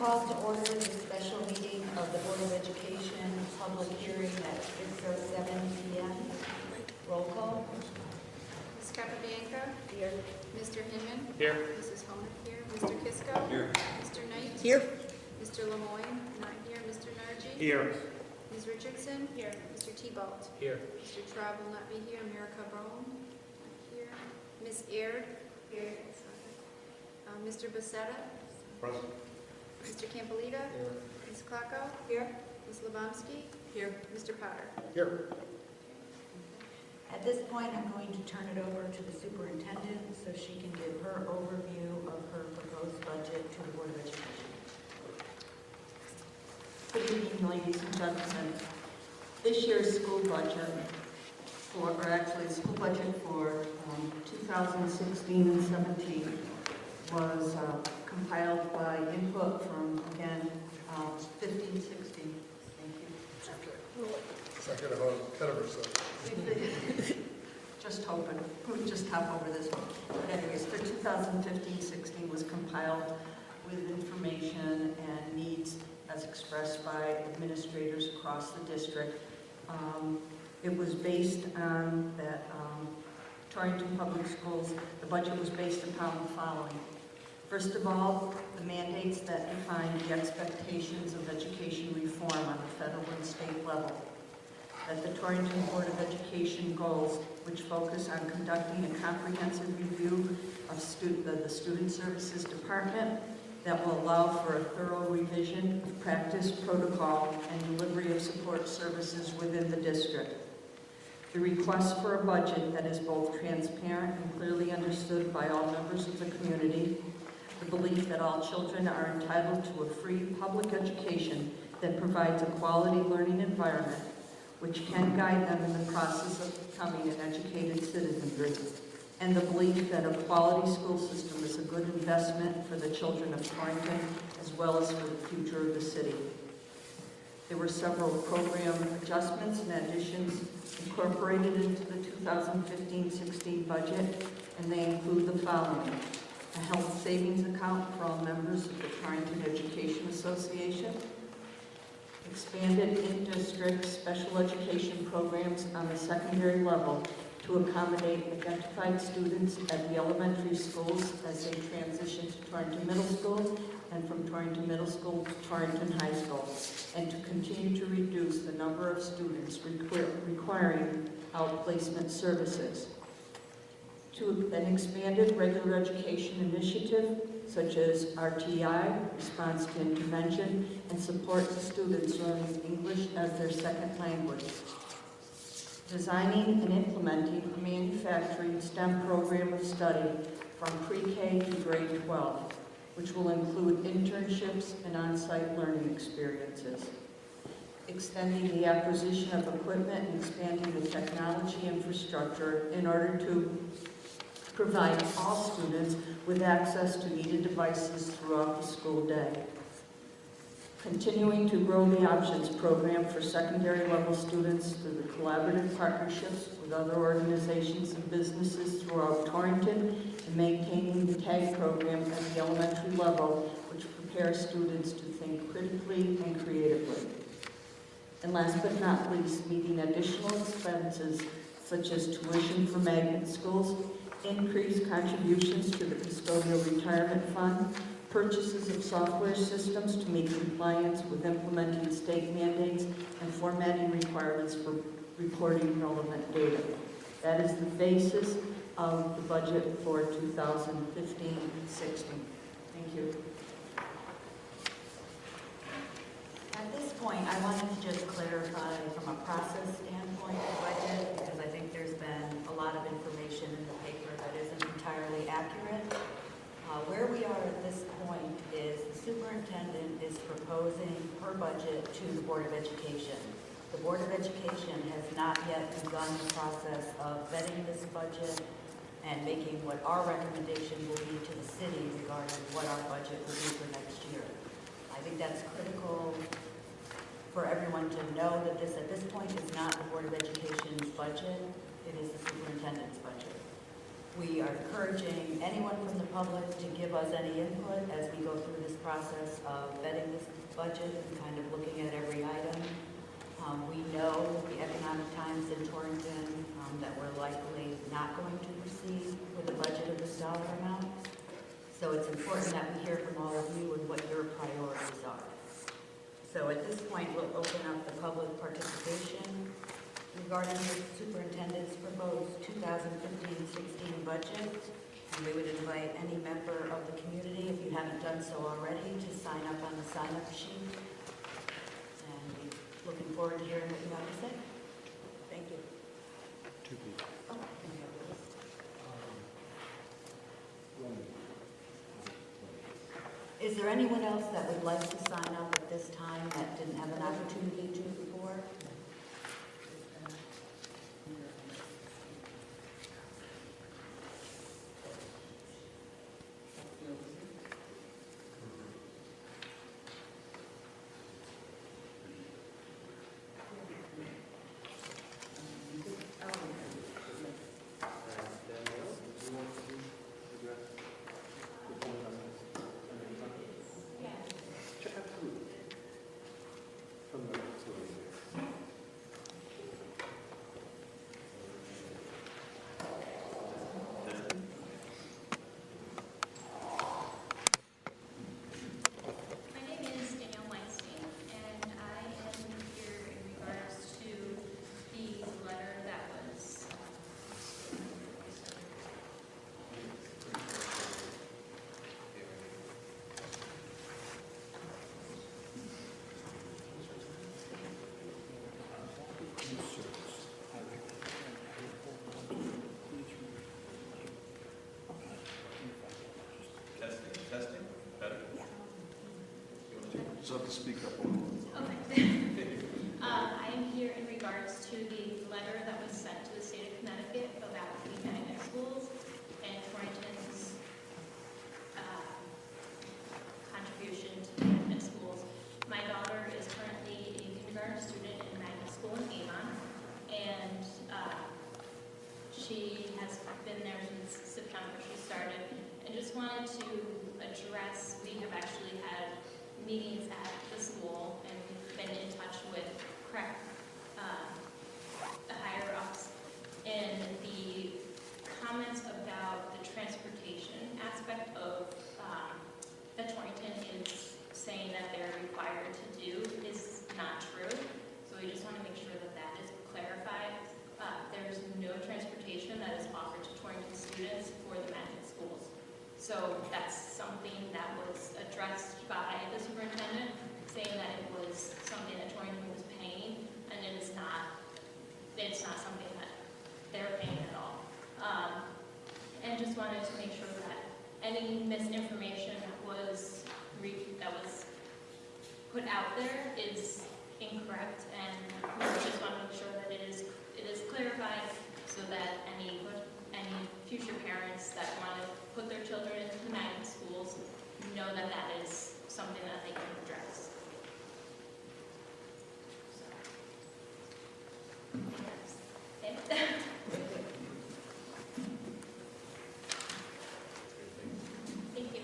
call to order the special meeting of the Board of Education, public hearing at 6:07 p.m. Roll call. Ms. Capabianca? Here. Mr. Hinman? Here. Mrs. Honig here. Mr. Kisco? Here. Mr. Knight? Here. Mr. Lemoyne? Not here. Mr. Nargi? Here. Ms. Richardson? Here. Mr. T-Balt? Here. Mr. Traub will not be here. Miraca Brown? Not here. Ms. Aird? Here. Mr. Becerra? Present. Mr. Campolita? Here. Ms. Klockow? Here. Ms. Lebomsky? Here. Mr. Potter? Here. At this point, I'm going to turn it over to the superintendent so she can give her overview of her proposed budget to the Board of Education. Good evening, ladies and gentlemen. This year's school budget, school budget for 2016 and 17 was compiled by input from, again, 15, 16. Thank you. Second ahead of herself. Just hoping, we'll just hop over this one. But anyways, for 2015-16 was compiled with information and needs as expressed by administrators across the district. It was based on that Torrington Public Schools, the budget was based upon the following. First of all, the mandates that define the expectations of education reform on the federal and state level. That the Torrington Board of Education goals, which focus on conducting a comprehensive review of the Student Services Department that will allow for a thorough revision of practice, protocol, and delivery of support services within the district. The request for a budget that is both transparent and clearly understood by all members of the community. The belief that all children are entitled to a free public education that provides a quality learning environment which can guide them in the process of becoming an educated citizenry, and the belief that a quality school system is a good investment for the children of Torrington as well as for the future of the city. There were several program adjustments and additions incorporated into the 2015-16 budget, and they include the following. A health savings account for all members of the Torrington Education Association, expanded in-district special education programs on the secondary level to accommodate identified students at the elementary schools as they transition to Torrington Middle School and from Torrington Middle School to Torrington High School, and to continue to reduce the number of students requiring outplacement services. To an expanded regular education initiative, such as RTI, Response to Intervention, and support to students learning English as their second language. Designing and implementing a manufacturing STEM program of study from pre-K to grade 12, which will include internships and on-site learning experiences. Extending the acquisition of equipment and expanding the technology infrastructure in order to provide all students with access to needed devices throughout the school day. Continuing to grow the Options program for secondary level students through the collaborative partnerships with other organizations and businesses throughout Torrington, and maintaining the TAG program at the elementary level, which prepares students to think critically and creatively. And last but not least, meeting additional expenses such as tuition for magnet schools, increased contributions to the custodial retirement fund, purchases of software systems to meet compliance with implementing state mandates, and formatting requirements for reporting relevant data. That is the basis of the budget for 2015-16. Thank you. At this point, I wanted to just clarify from a process standpoint the budget, because I think there's been a lot of information in the paper that isn't entirely accurate. Where we are at this point is the superintendent is proposing her budget to the Board of Education. The Board of Education has not yet begun the process of vetting this budget and making what our recommendation will be to the city regarding what our budget will be for next year. I think that's critical for everyone to know that this, at this point, is not the Board of Education's budget. It is the superintendent's budget. We are encouraging anyone from the public to give us any input as we go through this process of vetting this budget and kind of looking at every item. We know the economic times in Torrington that we're likely not going to proceed with a budget of this dollar amount. So it's important that we hear from all of you and what your priorities are. So at this point, we'll open up the public participation regarding the superintendent's proposed 2015-16 budget. And we would invite any member of the community, if you haven't done so already, to sign up on the sign-up sheet. And we're looking forward to hearing what you have to say. Thank you. Two people. Oh, can you have the list? Is there anyone else that would like to sign up at this time that didn't have an opportunity to before? My name is Danielle Weinstein, and I am here in regards to the letter that was Testing, better? Just have to speak up a little. okay. I am here in regards to the letter that was sent to the state of Connecticut about the magnet schools and Torrington's contribution to the magnet schools. My daughter is currently a kindergarten student in magnet school in Avon, and she has been there since September. She started, and just wanted to address, we have actually had meetings at the school and been in touch with the higher ups, and the comments about the transportation aspect of that Torrington is saying that they're required to do is not true. So we just want to make sure that that is clarified. There's no transportation that is offered to Torrington students for the magnet schools. So that's something that was addressed by the superintendent, saying that it was something that Torrington was paying, and it's not something that they're paying at all. And just wanted to make sure that any misinformation that was put out there is incorrect, and we just want to make sure that it is clarified so that any future parents that want to put their children into the magnet schools know that that is something that they can address. So, yes. Thank you.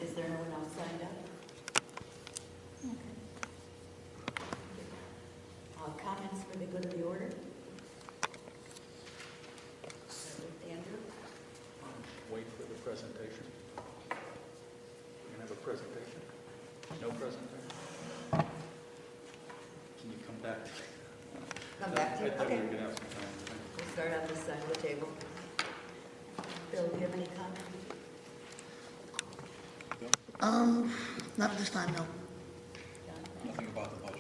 Is there no one else signed up? Comments for the good of the order? Andrew? Wait for the presentation. We're going to have a presentation? No presentation? Can you come back? Come back to I it? thought we Okay. were going to have some time. We'll start on this side of the table. Bill, do you have any comments? Not at this time, no. John? Nothing about the budget.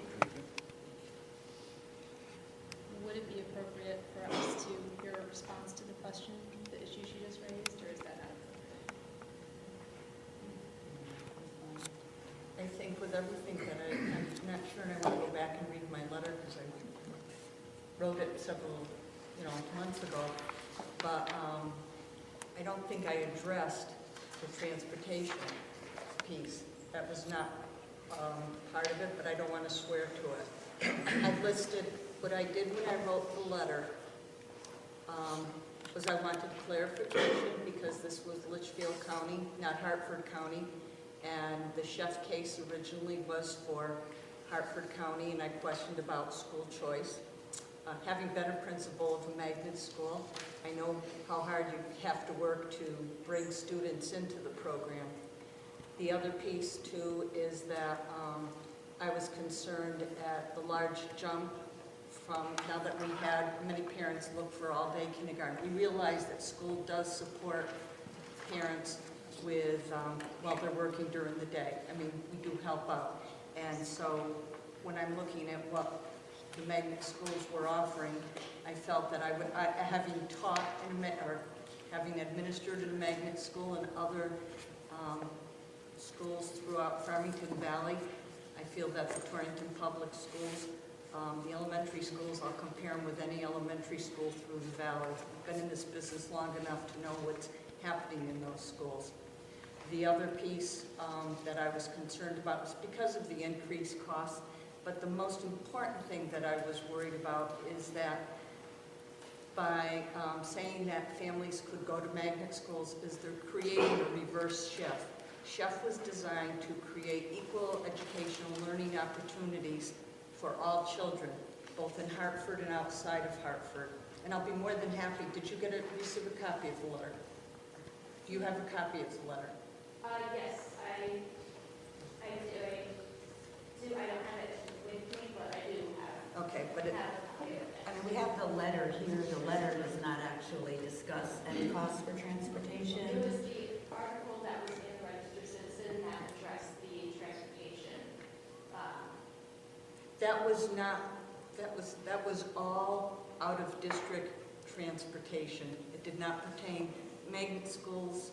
Would it be appropriate for us to hear a response to the question, the issue she just raised, or is that not appropriate? I think with everything that I'm not sure, and I want to go back and read my letter because I wrote it several, months ago, but I don't think I addressed the transportation piece. That was not part of it, but I don't want to swear to it. I listed, what I did when I wrote the letter was I wanted clarification because this was Litchfield County, not Hartford County, and the chef case originally was for Hartford County, and I questioned about school choice. Having been a principal of a magnet school, I know how hard you have to work to bring students into the program. The other piece, too, is that I was concerned at the large jump from now that we had many parents look for all-day kindergarten. We realize that school does support parents with, while they're working during the day. I mean, we do help out. And so when I'm looking at what the magnet schools were offering, I felt that having taught or having administered in a magnet school and other schools throughout Farmington Valley, I feel that the Torrington Public Schools, the elementary schools, I'll compare them with any elementary school through the valley. I've been in this business long enough to know what's happening in those schools. The other piece that I was concerned about was because of the increased costs, but the most important thing that I was worried about is that by saying that families could go to magnet schools is they're creating a reverse chef. Chef was designed to create equal educational learning opportunities for all children, both in Hartford and outside of Hartford. And I'll be more than happy. Did you receive a copy of the letter? Do you have a copy of the letter? Yes, I do. I don't have it with me, but I do have. Okay, but have a copy of it. I mean, we have the letter here. The letter does not actually discuss any costs for transportation. It was the article that was in the Register Citizen that addressed the transportation. that was all out of district transportation. It did not pertain magnet schools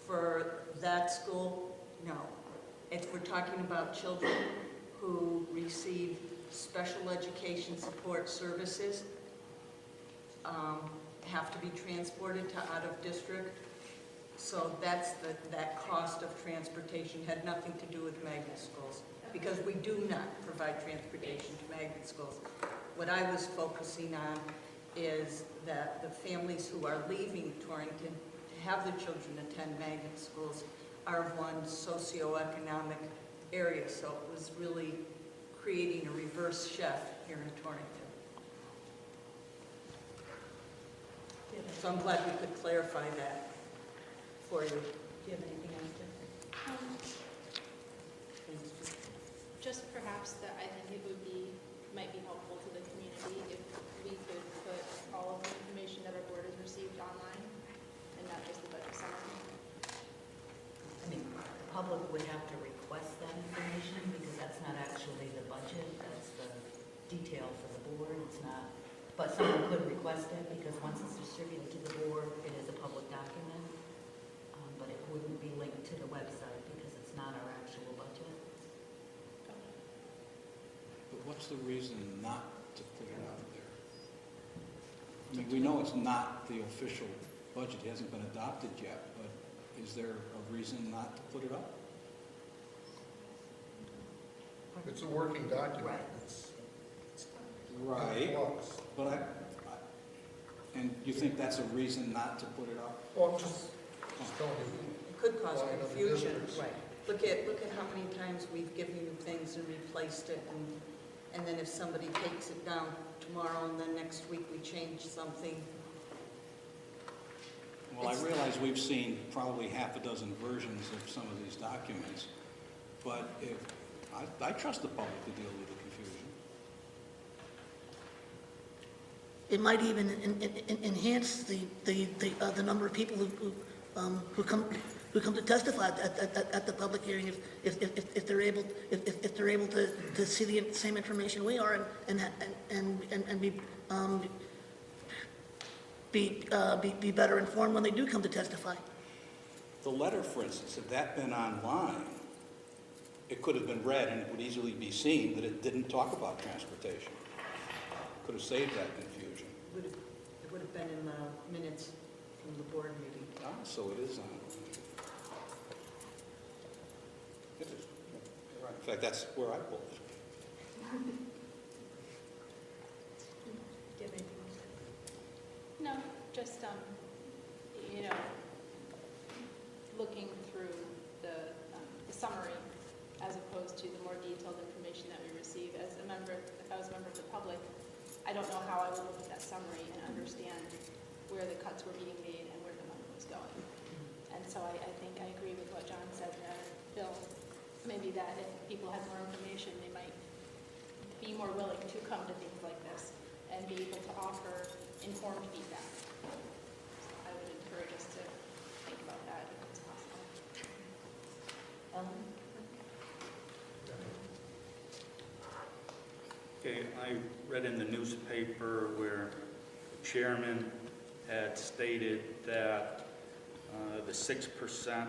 for that school, no. If we're talking about children who receive special education support services, have to be transported to out of district. So that's that cost of transportation had nothing to do with magnet schools because we do not provide transportation to magnet schools. What I was focusing on is that the families who are leaving Torrington to have their children attend magnet schools are of one socioeconomic area. So it was really creating a reverse chef here in Torrington. So I'm glad we could clarify that for you. Do you have anything else to Just perhaps that I think it might be helpful to the community if we could put all of the information that our board has received online and not just the budget summary. I mean, the public would have to request that information because that's not actually the budget, that's the detail for the board, it's not. But someone could request it because once it's distributed to the board, it is a public document. But it wouldn't be linked to the website because it's not our actual budget. But what's the reason not to put it out there? I mean, we know it's not the official budget, it hasn't been adopted yet, but is there a reason not to put it up? It's a working document. Right. It's Right, in flux. but and you think that's a reason not to put it up? Well, I'm just telling you. It could cause Line of confusion. districts. Right. Look at how many times we've given you things and replaced it, and then if somebody takes it down tomorrow and then next week we change something. Well, I realize we've seen probably half a dozen versions of some of these documents, but if I trust the public to deal with the confusion. It might even enhance the number of people who come to testify at the public hearing if they're able to see the same information we are and be better informed when they do come to testify. The letter, for instance, had that been online, it could have been read and it would easily be seen that it didn't talk about transportation. Could have saved that confusion. It would have been in the minutes from the board meeting. Ah, so it is on. It is. In fact, that's where I pulled it. Do you have anything else? No, just, you know, looking through the summary as opposed to the more detailed information that we receive. As a member, if I was a member of the public, I don't know how I would look at that summary and understand where the cuts were being made and where the money was going. And so I think I agree with what John said there, Bill. Maybe that if people had more information, they might be more willing to come to things like this and be able to offer informed feedback. So I would encourage us to think about that if it's possible. Ellen? Okay, I read in the newspaper where the chairman had stated that the 6%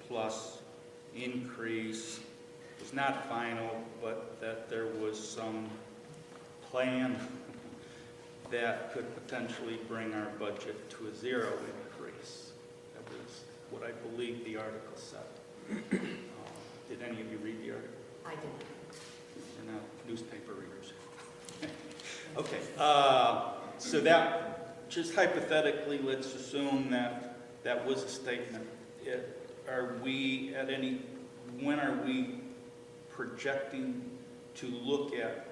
plus increase was not final, but that there was some plan that could potentially bring our budget to a zero increase. That was what I believe the article said. Did any of you read the article? I did. We're not newspaper readers. Okay, so that, just hypothetically, let's assume that that was a statement. Are we at any, when are we projecting to look at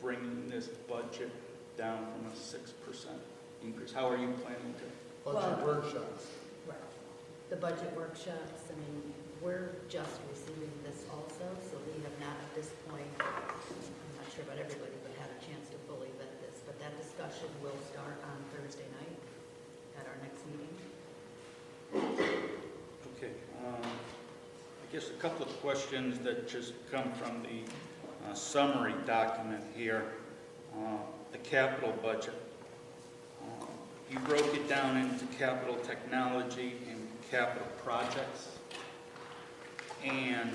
bringing this budget down from a 6% increase? How are you planning to? Budget Well- workshops. Right. The budget workshops, I mean, we're just receiving this also, so we have not at this point, I'm not sure about everybody, but had a chance to fully vet this. But that discussion will start on Thursday night at our next meeting. Okay, I guess a couple of questions that just come from the summary document here. The capital budget. You broke it down into capital technology and capital projects. And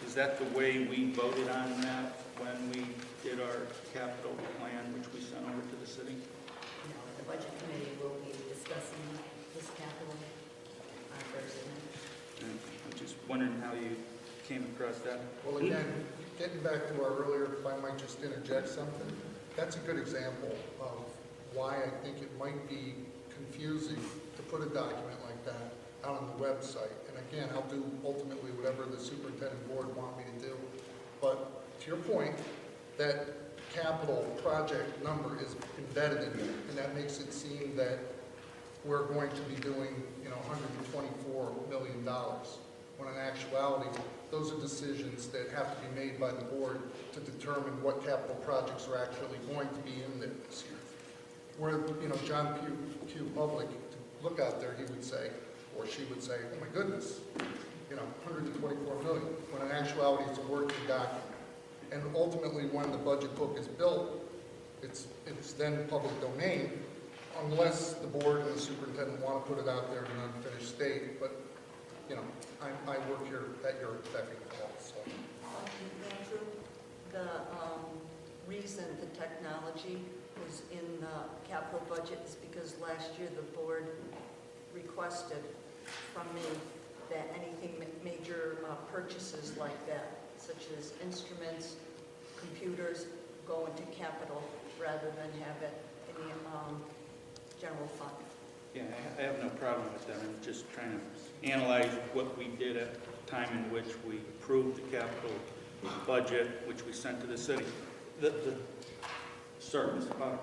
is that the way we voted on that when we did our capital plan, which we sent over to the city? You know, the budget committee will be discussing this capital on Thursday night. And I'm just wondering how you came across that. Well, again, getting back to our earlier, if I might just interject something, that's a good example of why I think it might be confusing to put a document like that out on the website. And again, I'll do ultimately whatever the superintendent board want me to do. But to your point, that capital project number is embedded in there, and that makes it seem that we're going to be doing, you know, $124 million, when in actuality, those are decisions that have to be made by the board to determine what capital projects are actually going to be in there this year. Where, you know, John Pugh Public, to look out there, he would say, or she would say, oh my goodness, you know, 124 million, when in actuality it's a working document. And ultimately, when the budget book is built, it's then public domain, unless the board and the superintendent want to put it out there in an unfinished state. But, you know, I work here at your beck and call, so. Andrew, the reason the technology was in the capital budget is because last year the board requested from me that anything major purchases like that, such as instruments, computers, go into capital rather than have it in the general fund. Yeah, I have no problem with that. I'm just trying to analyze what we did at the time in which we approved the capital budget, which we sent to the city. Sir, Mr. Potter.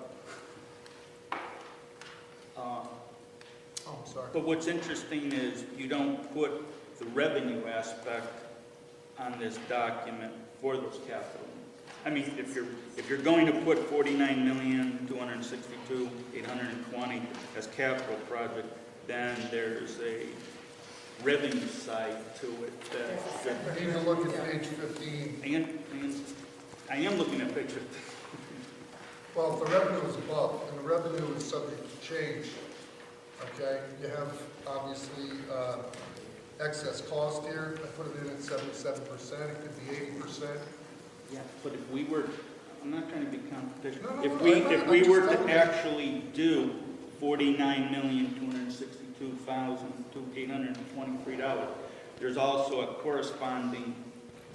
Oh, I'm sorry. But what's interesting is you don't put the revenue aspect on this document for those capital. I mean, if you're going to put 49,262,820 as capital project, then there's a revenue side to it. You need to look at page 15. And I am looking at page 15. Well, if the revenue is above, and the revenue is subject to change, okay? You have, obviously, excess cost here. I put it in at 77%. It could be 80%. Yeah, but if we were, I'm not trying to be confidential. No, If I'm we were just to telling you. actually do $49,262,823, there's also a corresponding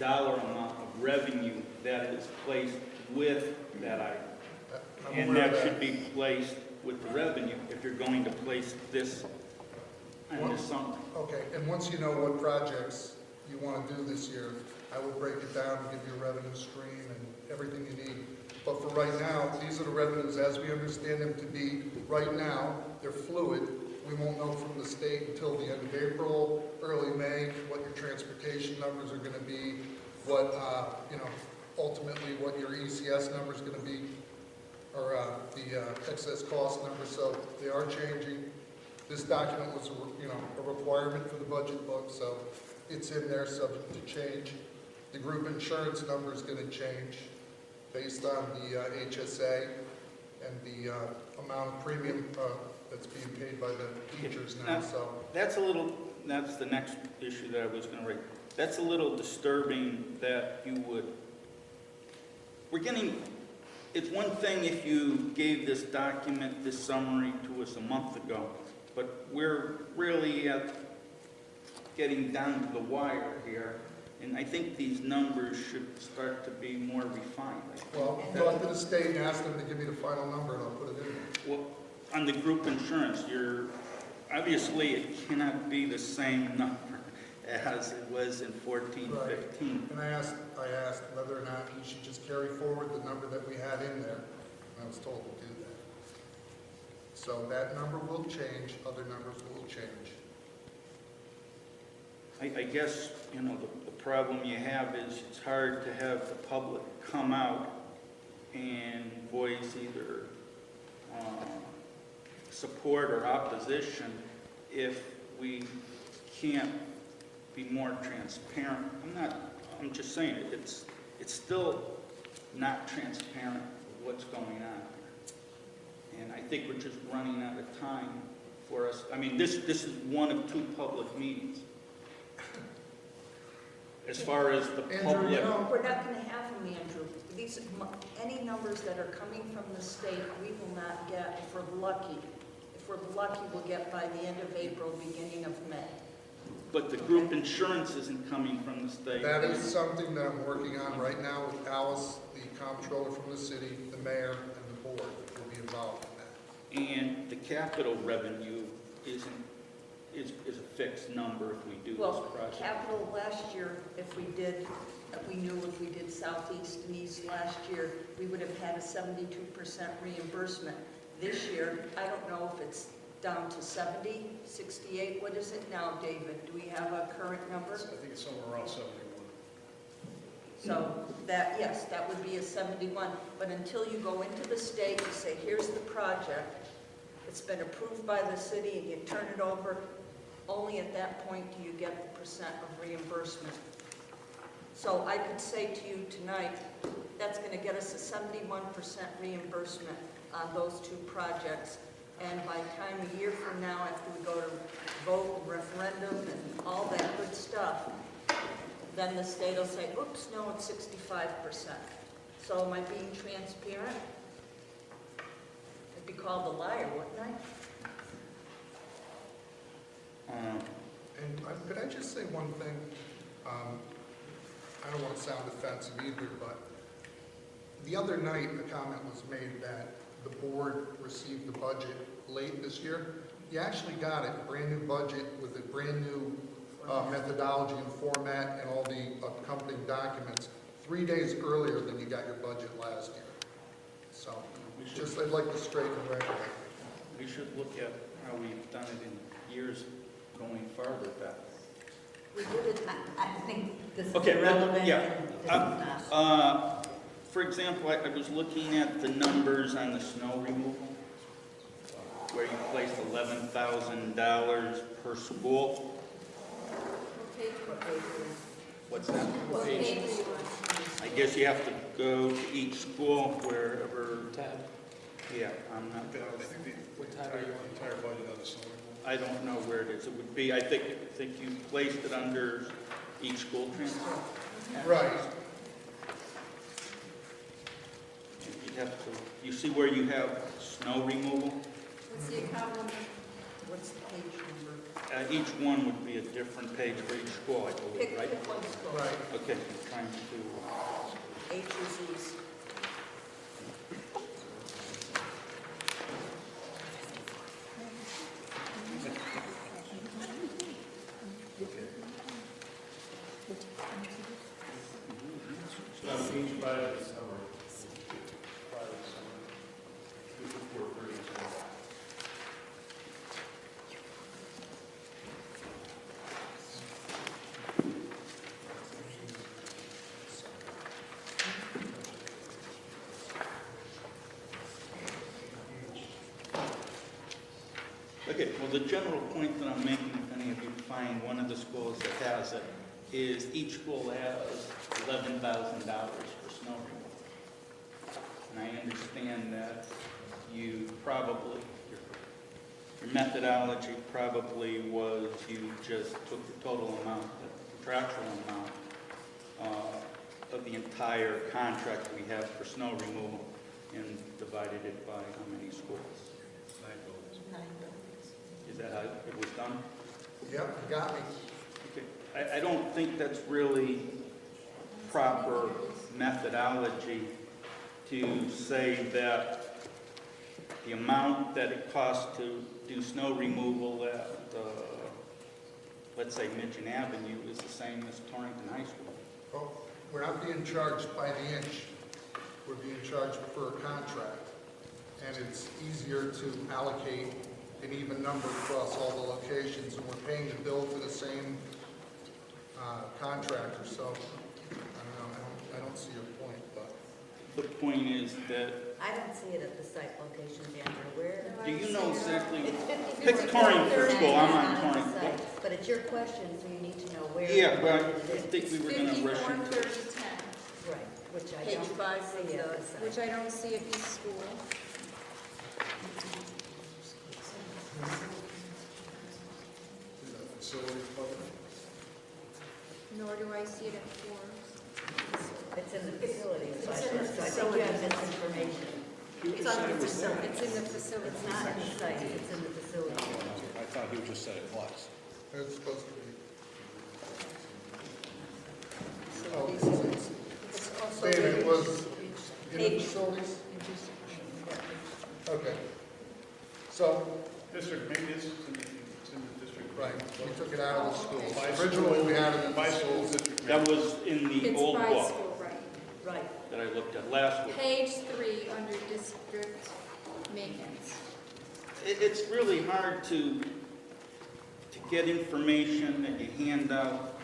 dollar amount of revenue that is placed with that item. I'm And aware of that should be placed with the revenue if you're going to place this on the summer. Okay, and once you know what projects you want to do this year, I will break it down and give you a revenue stream and everything you need. But for right now, these are the revenues as we understand them to be right now. They're fluid. We won't know from the state until the end of April, early May, what your transportation numbers are going to be, what, ultimately what your ECS number is going to be, or the excess cost number. So they are changing. This document was, a requirement for the budget book, so it's in there subject to change. The group insurance number is going to change based on the HSA and the amount of premium that's being paid by the teachers now. So That's the next issue that I was going to raise. That's a little disturbing that you would, it's one thing if you gave this document, this summary to us a month ago, but we're really getting down to the wire here, and I think these numbers should start to be more refined. well, talk to the state and ask them to give me the final number and I'll put it in there. Well, on the group insurance, obviously it cannot be the same number as it was in 14, Right. 15. And I asked whether or not we should just carry forward the number that we had in there. And I was told to do that. So that number will change, other numbers will change. I guess, the problem you have is it's hard to have the public come out and voice either support or opposition if we can't be more transparent. I'm just saying, it's still not transparent what's going on here. And I think we're just running out of time for us. I mean, this is one of two public meetings. As far as the Andrew, public. We're not going to have them, Andrew. Any numbers that are coming from the state, we will not get if we're lucky. If we're lucky, we'll get by the end of April, beginning of May. But the group insurance isn't coming from the state. That is something that I'm working on right now with Alice, the comptroller from the city, the mayor, and the board will be involved in that. And the capital revenue is a fixed number if we do this Well, project. capital last year, we knew if we did southeast and east last year, we would have had a 72% reimbursement. This year, I don't know if it's down to 70, 68, what is it now, David? Do we have a current number? I think it's somewhere around 71. So yes, that would be a 71. But until you go into the state and say, here's the project, it's been approved by the city, and you turn it over, only at that point do you get the percent of reimbursement. So I could say to you tonight, that's going to get us a 71% reimbursement on those two projects. And by time a year from now, after we go to vote and referendum and all that good stuff, then the state will say, oops, no, it's 65%. So am I being transparent? I'd be called a liar, wouldn't I? And could I just say one thing? I don't want to sound offensive either, but the other night a comment was made that the board received the budget late this year. You actually got it, a brand new budget with a brand new methodology and format and all the accompanying documents 3 days earlier than you got your budget last year. So I'd like to straighten the record. We should look at how we've done it in years going farther back. We did it. I think this is Okay, irrelevant. yeah. and this is not. For example, I was looking at the numbers on the snow removal, where you placed $11,000 per school. What's that? What page do you want? I guess you have to go to each school wherever. Tab. Yeah, I'm not. I think the entire budget on the snow removal. I don't know where it is. It would be. I think you placed it under each school transfer. Right. You see where you have snow removal? What's the account number? What's the page number? Each one would be a different page for each school, I believe, Pick right? one school. Right. Okay, I'm trying to, H is east. So on page 5 is summary. 5 is summary. This is 430. okay, well, the general point that I'm making, if any of you find one of the schools that has it, is each school has $11,000 for snow removal. And I understand that you probably, your methodology probably was you just took the total amount, the contractual amount of the entire contract we have for snow removal and divided it by how many schools. 9 buildings. Is that how it was done? Yep, you got me. Okay. I don't think that's really proper methodology to say that the amount that it costs to do snow removal at, let's say, Mitchell Avenue is the same as Torrington High School. Well, we're not being charged by the inch. We're being charged per contract. And it's easier to allocate an even number across all the locations, and we're paying the bill for the same contractor, so I don't see your point, but. The point is that, I don't see it at the site locations, Andrew. Where? do you know exactly? It's 54. Pick Torrington School, I'm on the Torrington. site, but it's your question, so you need to know where. Yeah, but I it is. think we were going to rush 54, into 30, it. 10, Right, which I Page don't 5 see of at the- the site. which I don't see at each school. Is that facility budget? Nor do I see it at 4. It's in the facilities It's budget, in the so I think you have this information. It's on the facility. It's in the facility. It's not in the site, it's in the facility. I thought you just said it was. It's supposed to be. Facilities. It's also David, it was in the Page. facilities? Okay. So, District, maybe it's in the district. right, we took it out of the schools. By school. Originally, we had it in By the school, schools. district. That was in the It's old by book school, right. Right. that I looked at last week. Page 3 under district maintenance. It's really hard to get information that you hand out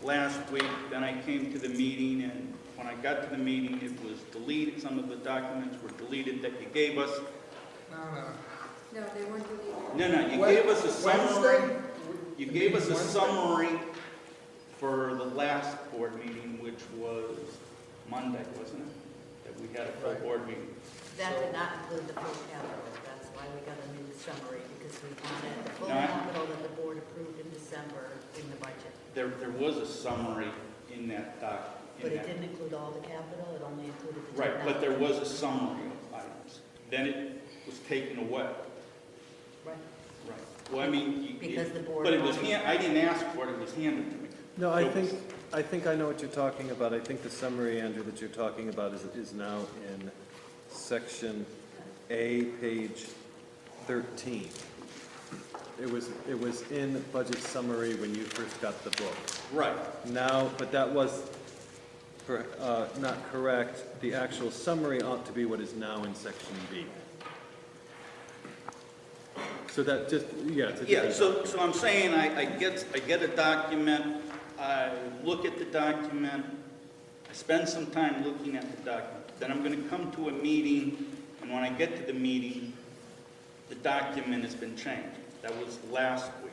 last week. Then I came to the meeting, and when I got to the meeting, it was deleted. Some of the documents were deleted that you gave us. No, they weren't deleted. No, you gave us a summary. Wednesday? You gave us a Wednesday? summary for the last board meeting, which was Monday, wasn't it? That we had a full Right. board meeting. That did not include the full capital, that's why we got a new summary, because we wanted the full No, I- capital that the board approved in December in the budget. There was a summary in that doc. in But it that- didn't include all the capital, it only included the Right, but there technology. was a summary of items. Then it was taken away. Right, Right. Well, I mean, because the board. but it was, wanted- I didn't ask for it, it was handed to me. No, I So- think I know what you're talking about. I think the summary, Andrew, that you're talking about is now in section A, page 13. It was in budget summary when you first got the book. Right. Now, but that was not correct. The actual summary ought to be what is now in section B. So that just, yeah, it's a Yeah, different. so I'm saying I get a document, I look at the document, I spend some time looking at the document. Then I'm going to come to a meeting, and when I get to the meeting, the document has been changed. That was last week.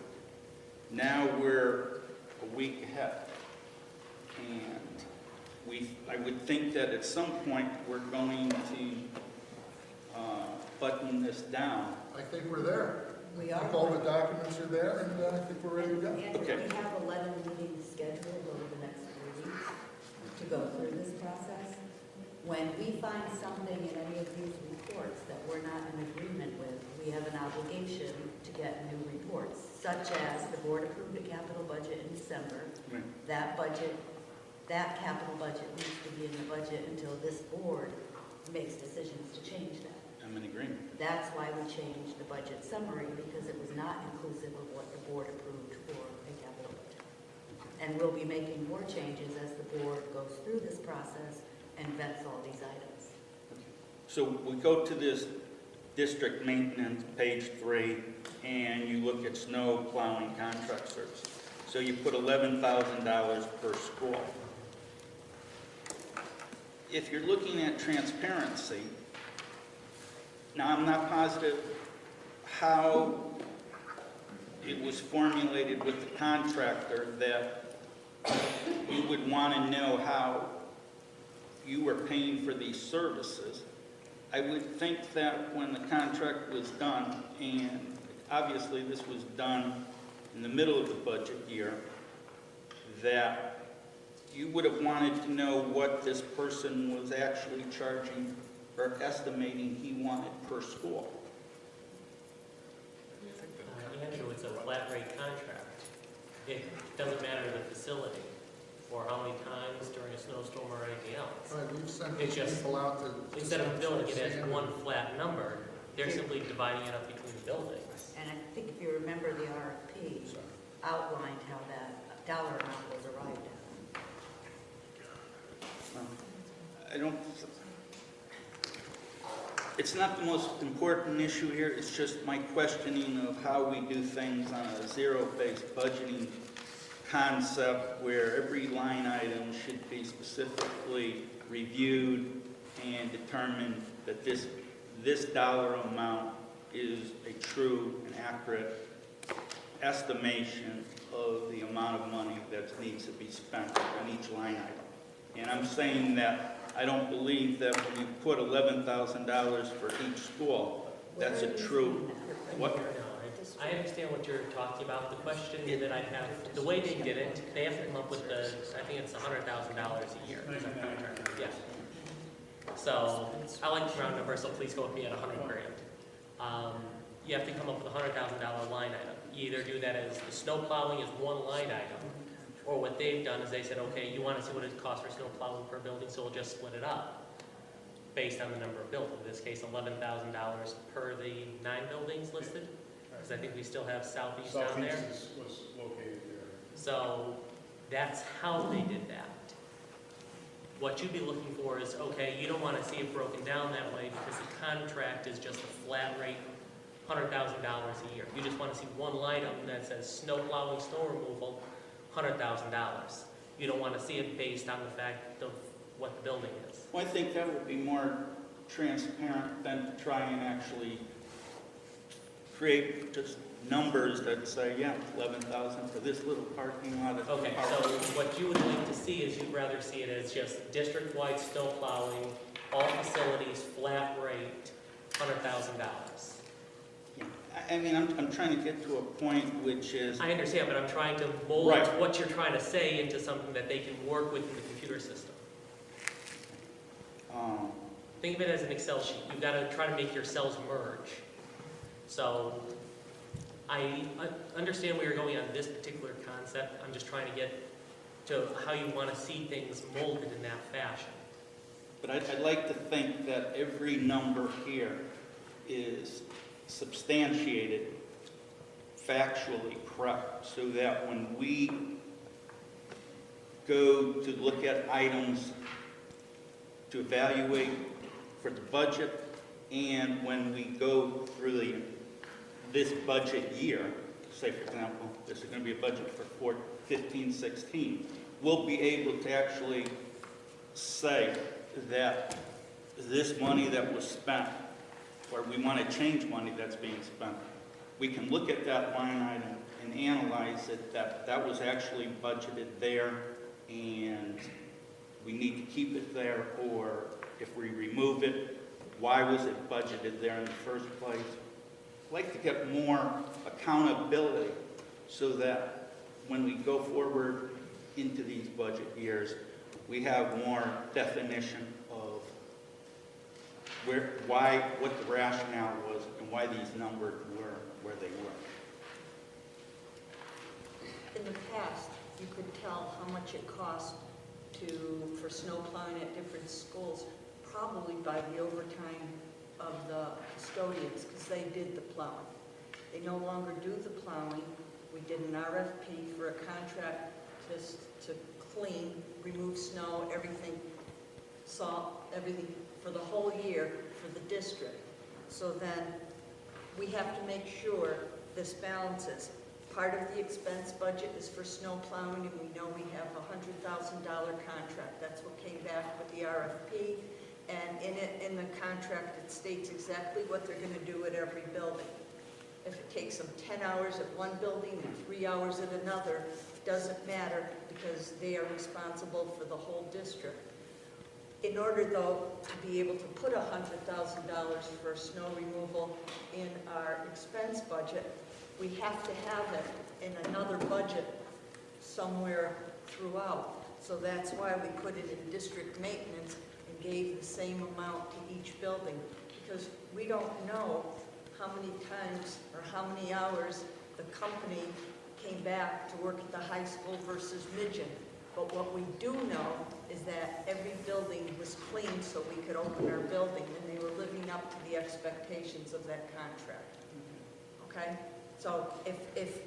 Now we're a week ahead. And I would think that at some point, we're going to button this down. I think we're there. We I are. think all the documents are there, and I think we're ready to go. And Okay. we have 11 meetings scheduled over the next 3 weeks to go through this process. When we find something in any of these reports that we're not in agreement with, we have an obligation to get new reports, such as the board approved a capital budget in December. Right. That capital budget needs to be in the budget until this board makes decisions to change that. I'm in agreement. That's why we changed the budget summary, because it was not inclusive of what the board approved for a capital budget. And we'll be making more changes as the board goes through this process and vets all these items. So we go to this district maintenance, page 3, and you look at snow plowing contract service. So you put $11,000 per school. If you're looking at transparency, now I'm not positive how it was formulated with the contractor that you would want to know how you were paying for these services. I would think that when the contract was done, and obviously this was done in the middle of the budget year, that you would have wanted to know what this person was actually charging or estimating he wanted per school. Andrew, it's a flat rate contract. It doesn't matter the facility or how many times during a snowstorm or anything else. Right, we've sent It's just, people out to. instead of billing it as stand- one flat number, they're simply dividing it up between the buildings. And I think if you remember, the RFP outlined how that dollar amount was arrived at. I don't, it's not the most important issue here, it's just my questioning of how we do things on a zero-based budgeting concept where every line item should be specifically reviewed and determined that this dollar amount is a true and accurate estimation of the amount of money that needs to be spent on each line item. And I'm saying that I don't believe that when you put $11,000 for each school, that's a true, what? No, I understand what you're talking about. The question that I have, the way they did it, they have to come up with the, I think it's $100,000 a year. Is that contract? Yeah. So I like to round numbers, so please go with me at 100 grand. You have to come up with a $100,000 line item. You either do that as the snow plowing is one line item, or what they've done is they said, okay, you want to see what it costs for snow plowing per building, so we'll just split it up based on the number of buildings. In this case, $11,000 per the 9 buildings listed, because I think we still have Southeast down there. Southeast was located there. So that's how they did that. What you'd be looking for is, okay, you don't want to see it broken down that way because the contract is just a flat rate, $100,000 a year. You just want to see one line item that says snow plowing, snow removal, $100,000. You don't want to see it based on the fact of what the building is. Well, I think that would be more transparent than to try and actually create just numbers that say, yeah, 11,000 for this little parking lot. Okay, so what you would like to see is you'd rather see it as just district-wide snow plowing, all facilities, flat rate, $100,000. I mean, I'm trying to get to a point which is, I understand, but I'm trying to mold Right. what you're trying to say into something that they can work with in the computer system. Think of it as an Excel sheet. You've got to try to make your cells merge. So I understand where you're going on this particular concept. I'm just trying to get to how you want to see things molded in that fashion. but I'd like to think that every number here is substantiated, factually correct, so that when we go to look at items to evaluate for the budget, and when we go through this budget year, say for example, this is going to be a budget for 15-16, we'll be able to actually say that this money that was spent, or we want to change money that's being spent, we can look at that line item and analyze it, that was actually budgeted there, and we need to keep it there, or if we remove it, why was it budgeted there in the first place? I'd like to get more accountability so that when we go forward into these budget years, we have more definition of what the rationale was and why these numbers were where they were. In the past, you could tell how much it cost for snow plowing at different schools, probably by the overtime of the custodians, because they did the plowing. They no longer do the plowing. We did an RFP for a contract to clean, remove snow, everything, salt, everything for the whole year for the district. So then we have to make sure this balances. Part of the expense budget is for snow plowing, and we know we have a $100,000 contract. That's what came back with the RFP. And in the contract, it states exactly what they're going to do at every building. If it takes them 10 hours at one building and 3 hours at another, doesn't matter, because they are responsible for the whole district. In order, though, to be able to put $100,000 for snow removal in our expense budget, we have to have it in another budget somewhere throughout. So that's why we put it in district maintenance and gave the same amount to each building, because we don't know how many times or how many hours the company came back to work at the high school versus Midgeon. But what we do know is that every building was clean so we could open our building, and they were living up to the expectations of that contract. Okay? So if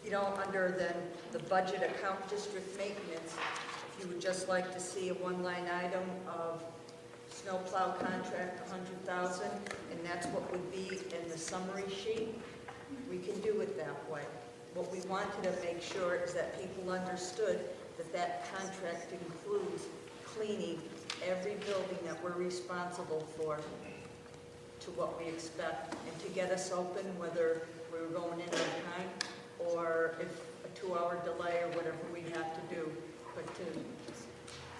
you know, under then the budget account district maintenance, if you would just like to see a one-line item of snowplow contract, $100,000, and that's what would be in the summary sheet, we can do it that way. What we wanted to make sure is that people understood that that contract includes cleaning every building that we're responsible for to what we expect, and to get us open, whether we were going in on time or if a 2-hour delay or whatever we had to do, but to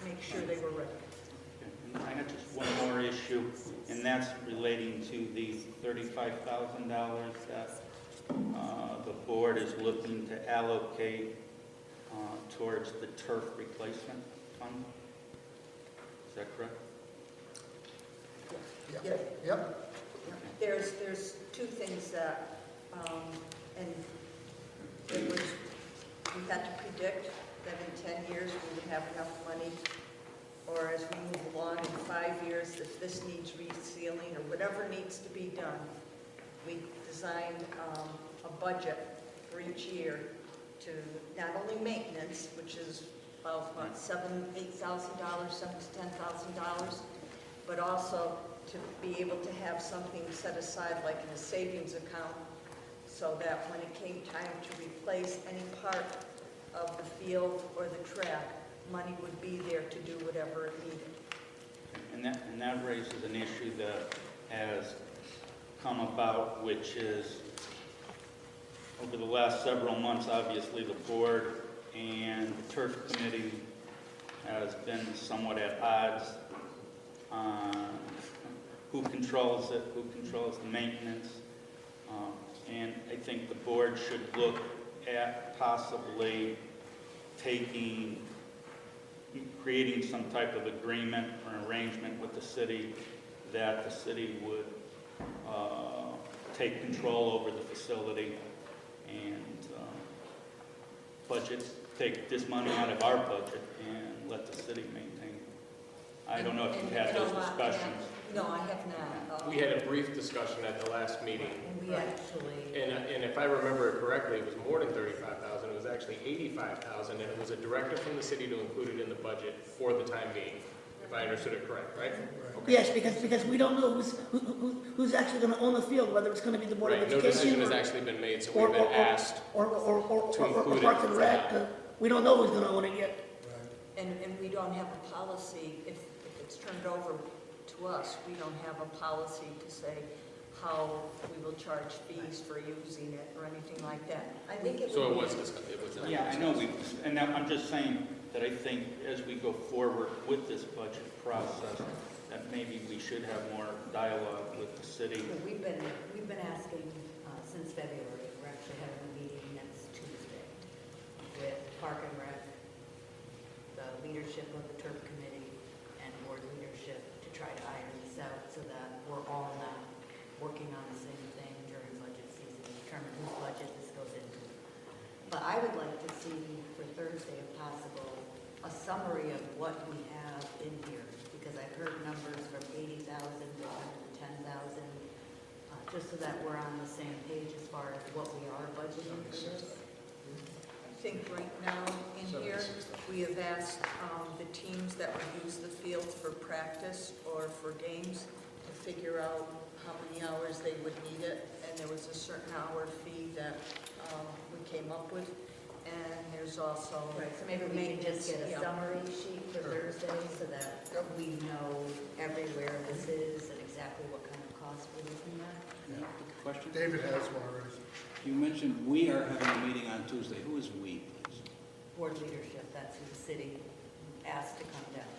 make sure they were ready. I have just one more issue, and that's relating to the $35,000 that the board is looking to allocate towards the turf replacement fund. Is that correct? Yeah. Yep. There's two things that, and it was, we had to predict that in 10 years we would have enough money, or as we move along in 5 years, if this needs resealing or whatever needs to be done. We designed a budget for each year to not only maintenance, which is about what, $7,000, $8,000, $7,000 to $10,000, but also to be able to have something set aside like in a savings account, so that when it came time to replace any part of the field or the track, money would be there to do whatever it needed. And that raises an issue that has come about, which is over the last several months, obviously the board and the turf committee has been somewhat at odds on who controls it, who controls the maintenance. And I think the board should look at possibly creating some type of agreement or arrangement with the city, that the city would take control over the facility and take this money out of our budget and let the city maintain it. I don't know if you've had those discussions. No, I have not. We had a brief discussion at the last meeting, And we actually, and if I remember it correctly, it was more than $35,000. It was actually $85,000, and it was a directive from the city to include it in the budget for the time being, if I understood it correct, right? Okay. Yes, because we don't know who's actually going to own the field, whether it's going to be the Board of Right, no Education. decision has actually been made, so we've been asked Or to include it. Parks and Rec. We don't know who's going to own it yet. Right. And we don't have a policy, if it's turned over to us, we don't have a policy to say how we will charge fees for using it or anything like that. I think it So would it be. was discussed, it was. Yeah, I know and I'm just saying that I think as we go forward with this budget process, that maybe we should have more dialogue with the city. we've been asking since February. We're actually having a meeting next Tuesday with Park and Rec, the leadership of the turf committee, and board leadership to try to iron this out. I would like to see for Thursday, if possible, a summary of what we have in here, because I've heard numbers from 80,000 to 110,000, just so that we're on the same page as far as what we are budgeting for this. I think right now in here, we have asked the teams that would use the field for practice or for games to figure out how many hours they would need it, and there was a certain hour fee that we came up with, and there's also. Right, so maybe we can just get a Yeah. summary sheet for Thursday so that we know everywhere this is and exactly what kind of cost we're looking at. Yeah. Question? David has one already. You mentioned we are having a meeting on Tuesday. Who is we, please? Board leadership, that's who the city asked to come down.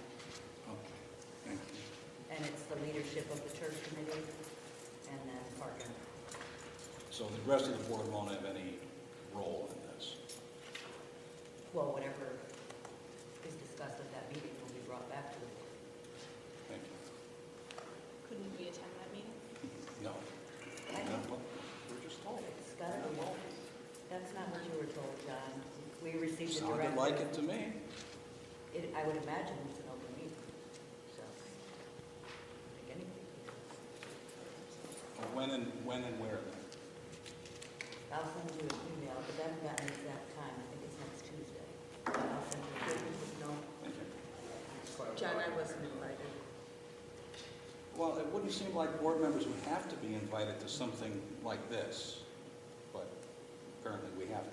Okay, thank you. And it's the leadership of the church committee and then Parker. So the rest of the board won't have any role in this? Well, whatever is discussed at that meeting will be brought back to the board. Thank you. Couldn't we attend that meeting? No. Not what we're just told. It's gotta be, that's not what you were told, John. We received a Sounded directive. like it to me. I would imagine it's an open meeting, so. I think anybody. When and where then? I'll send you an email, but that's not an exact time. I think it's next Tuesday. I'll send you a no. Thank you. John, I wasn't invited. Well, it wouldn't seem like board members would have to be invited to something like this, but apparently we have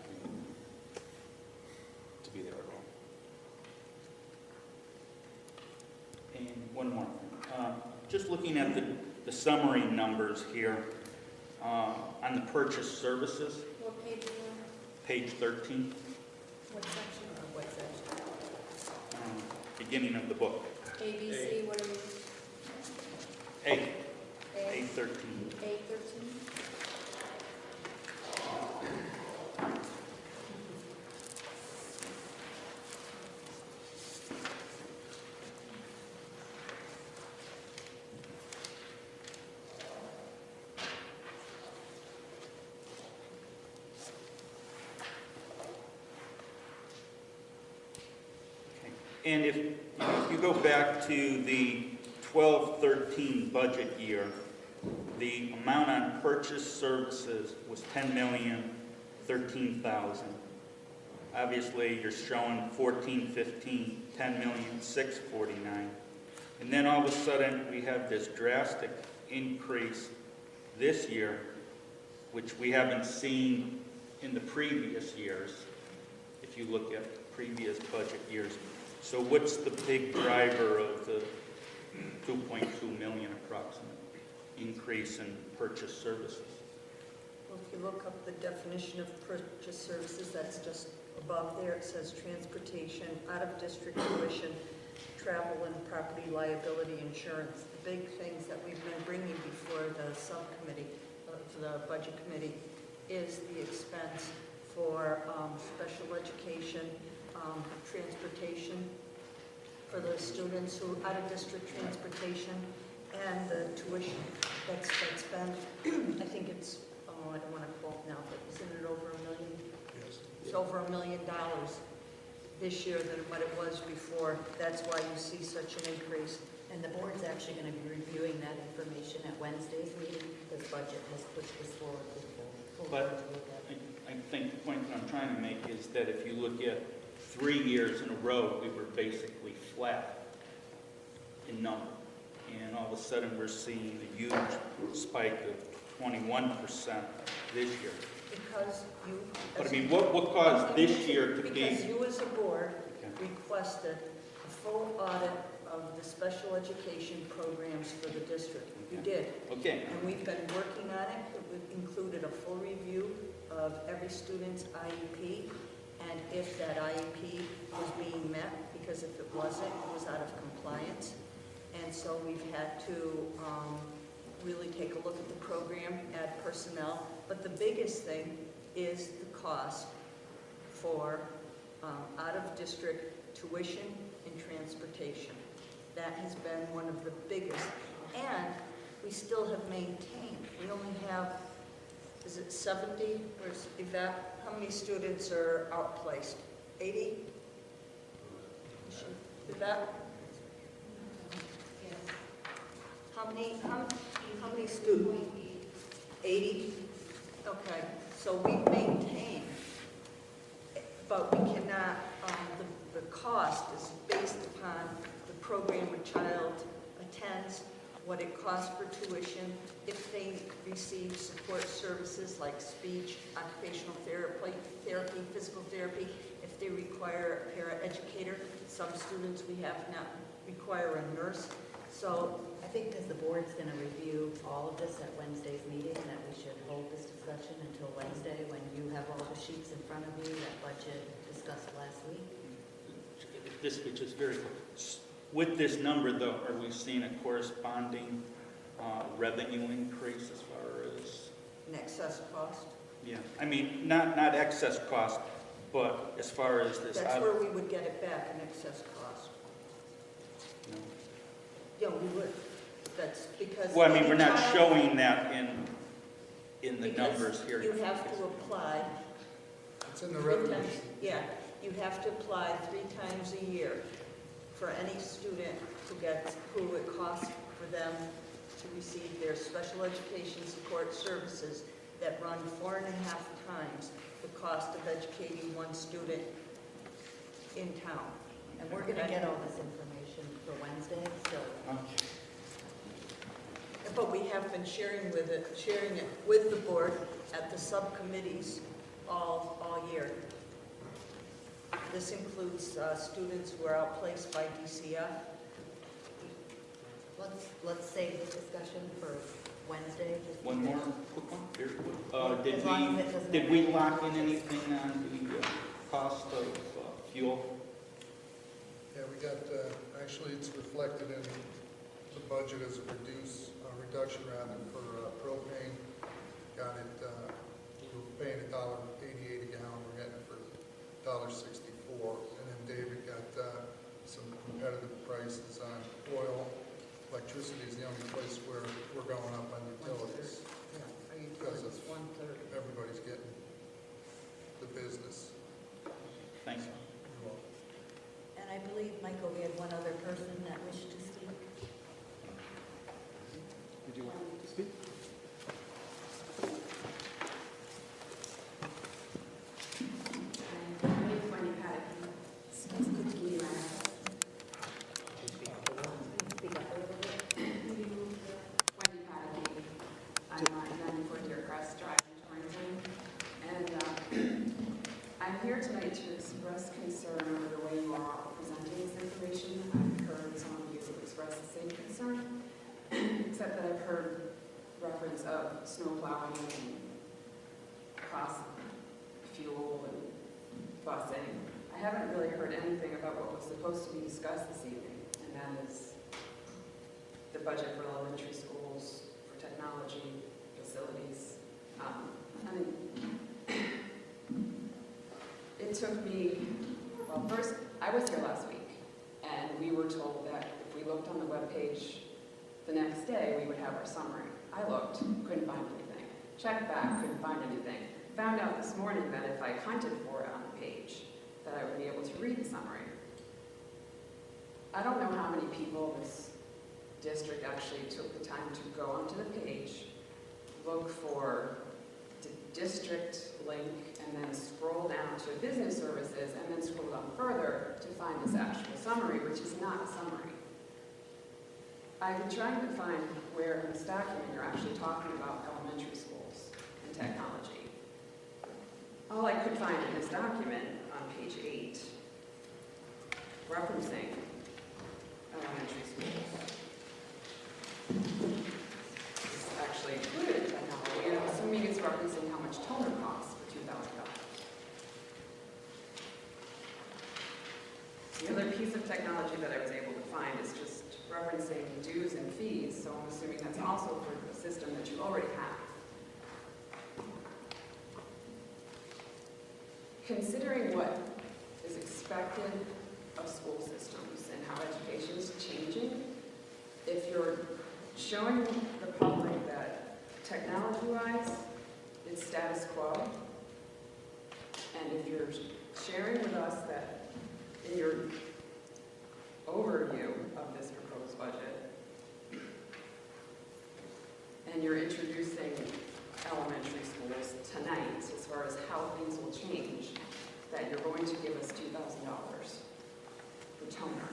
to be there at all. And one more thing. Just looking at the summary numbers here, on the purchase services, What page are you on? page 13, What section? What section? beginning of the book. A, B, C, what are you? A, A, A13. A13? And if you go back to the 12-13 budget year, the amount on purchase services was $10,013,000. Obviously, you're showing 14-15, $10,649,000. And then all of a sudden, we have this drastic increase this year, which we haven't seen in the previous years, if you look at previous budget years. So what's the big driver of the 2.2 million approximate increase in purchase services? Well, if you look up the definition of purchase services, that's just above there. It says transportation, out-of-district tuition, travel and property liability insurance. The big things that we've been bringing before the subcommittee, the budget committee, is the expense for special education, transportation for the students who out-of-district transportation, and the tuition that's been, I think it's, I don't want to quote now, but isn't it over $1 million? Yes. It's over $1 million this year than what it was before. That's why you see such an increase. And the board's actually going to be reviewing that information at Wednesday's meeting, because budget has pushed this forward to the full board But to look at. I think the point that I'm trying to make is that if you look at 3 years in a row, we were basically flat in number. And all of a sudden, we're seeing a huge spike of 21% this year. Because you... But I mean, what caused this year to be? Because you as a board Okay. requested a full audit of the special education programs for the district. You did. Okay, And we've been working on it. It included a full review of every student's IEP, and if that IEP was being met, because if it wasn't, it was out of compliance. And so we've had to really take a look at the program, add personnel. But the biggest thing is the cost for out-of-district tuition and transportation. That has been one of the biggest. And we still have maintained. We only have, is it 70? Where's Yvette? how many students are outplaced? 80? Did that? How many students? 80? Okay, so we maintain, but we cannot, the cost is based upon the program a child attends, what it costs for tuition, if they receive support services like speech, occupational therapy, physical therapy, if they require a paraeducator. Some students we have not require a nurse. So I think as the board's going to review all of this at Wednesday's meeting, that we should hold this discussion until Wednesday when you have all the sheets in front of you that budget discussed last week. This, which is very, with this number though, are we seeing a corresponding revenue increase as far as? in excess cost, Yeah, I mean, not excess cost, but as far as this. that's where we would get it back in excess cost. No. Yeah, we would. That's because. Well, I mean, we're any not child- showing that in the because numbers here. You have to apply It's in the 3 revenue times, sheet. yeah, you have to apply 3 times a year for any student who it costs for them to receive their special education support services that run 4.5 times the cost of educating one student in town. And we're going to get all this information for Wednesday, so Okay. But we have been sharing it with the board at the subcommittees all year. This includes students who are outplaced by DCF. let's save this discussion for Wednesday. just One more because- quick one here. As long as it doesn't Did we affect- lock in anything on the cost of fuel? Yeah, we got, actually, it's reflected in the budget as a reduction rather for propane. Got it, we were paying $1.88 a gallon, we're getting it for $1.64. And then David got some competitive prices on oil. Electricity is the only place where we're going up on utilities. Yeah, are you Because telling us of 1/3? everybody's getting the business. Thanks. And I believe, Michael, we had one other person that wished to speak. Did you want to speak? I'm here tonight to express concern over the way you are presenting this information. I've heard some of you express the same concern, except that I've heard reference of snow plowing and cost of fuel and busing. I haven't really heard anything about what was supposed to be discussed this evening, and that is the budget for elementary schools, for technology, facilities. I mean, it took me, well, first, I was here last week, and we were told that if we looked on the webpage the next day, we would have our summary. I looked, couldn't find anything. Checked back, couldn't find anything. Found out this morning that if I hunted for it on the page, that I would be able to read the summary. I don't know how many people this district actually took the time to go onto the page, look for the district link, and then scroll down to business services, and then scroll down further to find this actual summary, which is not a summary. I've been trying to find where in this document you're actually talking about elementary schools and technology. All I could find in this document on page 8, referencing elementary schools, is actually included in technology, and I'm assuming it's referencing how much toner costs for $2,000. The other piece of technology that I was able to find is just referencing dues and fees, so I'm assuming that's also for the system that you already have. Considering what is expected of school systems and how education is changing, if you're showing the public that technology-wise it's status quo, And if you're sharing with us that in your overview of this proposed budget, and you're introducing elementary schools tonight as far as how things will change, that you're going to give us $2,000 for toner.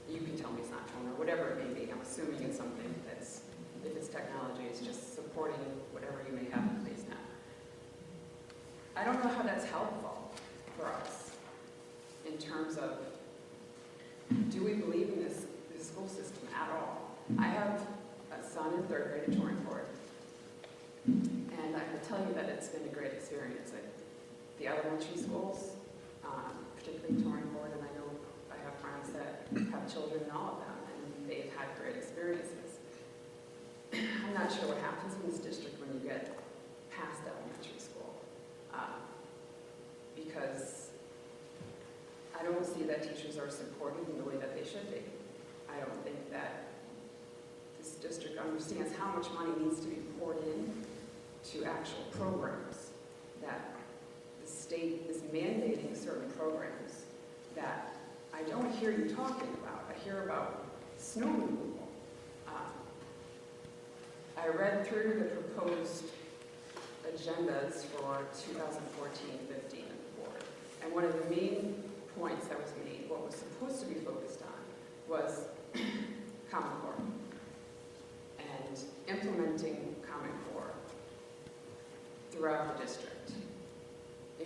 You can tell me it's not toner, whatever it may be. I'm assuming it's something that's, if it's technology, it's just supporting whatever you may have in place now. I don't know how that's helpful for us in terms of, do we believe in this school system at all? I have a son in 3rd grade at Torringford, and I can tell you that it's been a great experience. The elementary schools, particularly Torringford, and I know I have friends that have children in all of them, and they've had great experiences. I'm not sure what happens in this district when you get past elementary school, because I don't see that teachers are supported in the way that they should be. I don't think that this district understands how much money needs to be poured in to actual programs, that the state is mandating certain programs that I don't hear you talking about. I hear about snow removal. I read through the proposed agendas for 2014-15 at the board, and one of the main points that was made, what was supposed to be focused on, was Common Core and implementing Common Core throughout the district,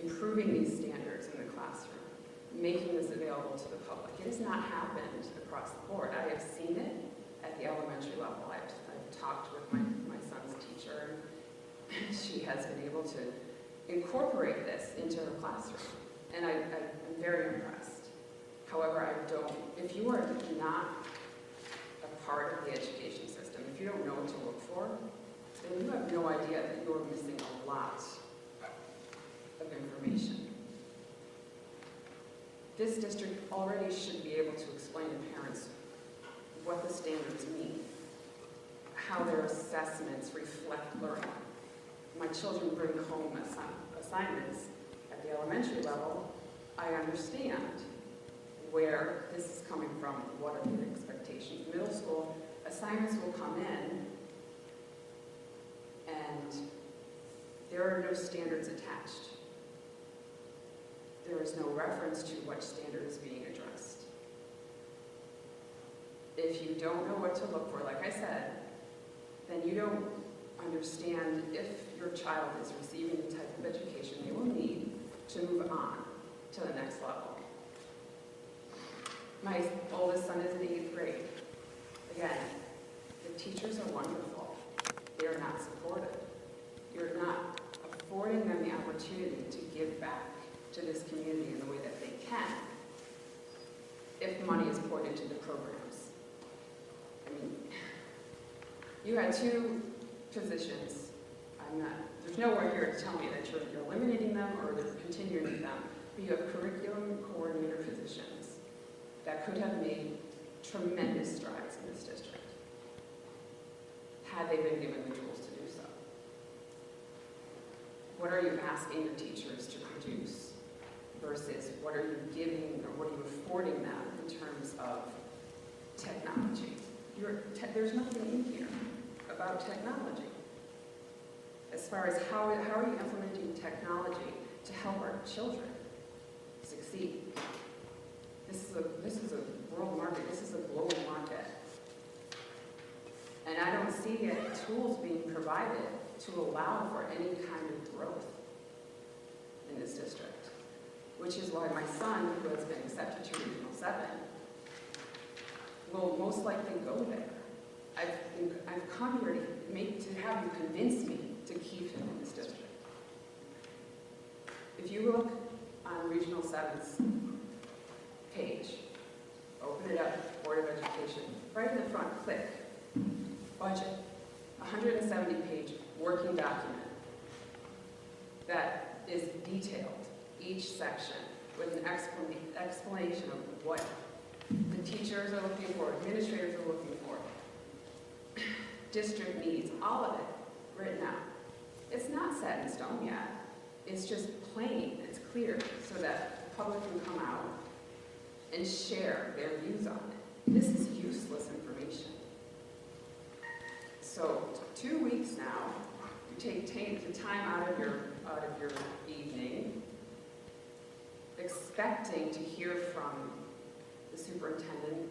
improving these standards in the classroom, making this available to the public. It has not happened across the board. I have seen it at the elementary level. I've talked with my son's teacher, and she has been able to incorporate this into her classroom, and I'm very impressed. However, if you are not a part of the education system, if you don't know what to look for, then you have no idea that you're missing a lot of information. This district already should be able to explain to parents what the standards mean, how their assessments reflect learning. My children bring home assignments at the elementary level. I understand where this is coming from, what are the expectations. Middle school, assignments will come in, and there are no standards attached. There is no reference to what standard is being addressed. If you don't know what to look for, like I said, then you don't understand if your child is receiving the type of education they will need to move on to the next level. My oldest son is in 8th grade. Again, the teachers are wonderful. They are not supportive. You're not affording them the opportunity to give back to this community in the way that they can if money is poured into the programs. I mean, you had 2 positions. There's nowhere here to tell me that you're eliminating them or you're continuing them, but you have curriculum coordinator positions that could have made tremendous strides in this district had they been given the tools to do so. What are you asking your teachers to produce versus what are you giving or what are you affording them in terms of technology? There's nothing in here about technology. As far as how are you implementing technology to help our children succeed? This is a world market. This is a global market. And I don't see tools being provided to allow for any kind of growth in this district, which is why my son, who has been accepted to Regional 7, will most likely go there. I've come here to have you convince me to keep him in this district. If you look on Regional 7's page, open it up, Board of Education, right in the front, click, budget, 170-page working document that is detailed, each section, with an explanation of what the teachers are looking for, administrators are looking for, district needs, all of it written out. It's not set in stone yet. It's just plain, it's clear so that the public can come out and share their views on it. This is useless information. So 2 weeks now, you take the time out of your evening, expecting to hear from the superintendent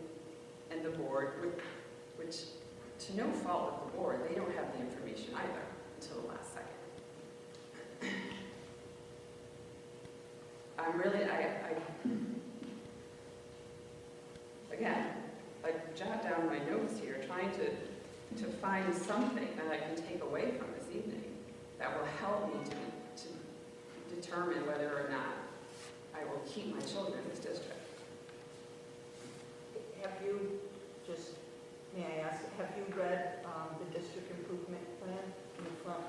and the board, which to no fault of the board, they don't have the information either until the last second. I'm really, again, I jot down my notes here, trying to find something that I can take away from this evening that will help me to determine whether or not I will keep my children in this district. Have you, just, may I ask, have you read the district improvement plan in the front